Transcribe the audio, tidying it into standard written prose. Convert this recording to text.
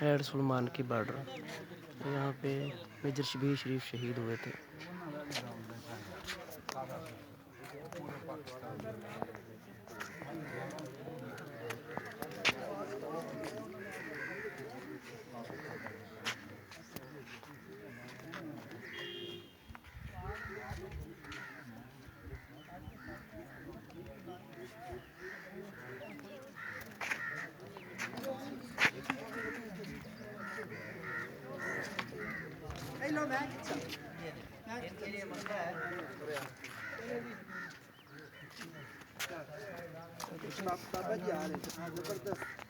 Head Salman की border, यहाँ पे मेजर शबीर शरीफ शहीद हुए थे। बाबा जी आ रहे हैं जबरदस्त।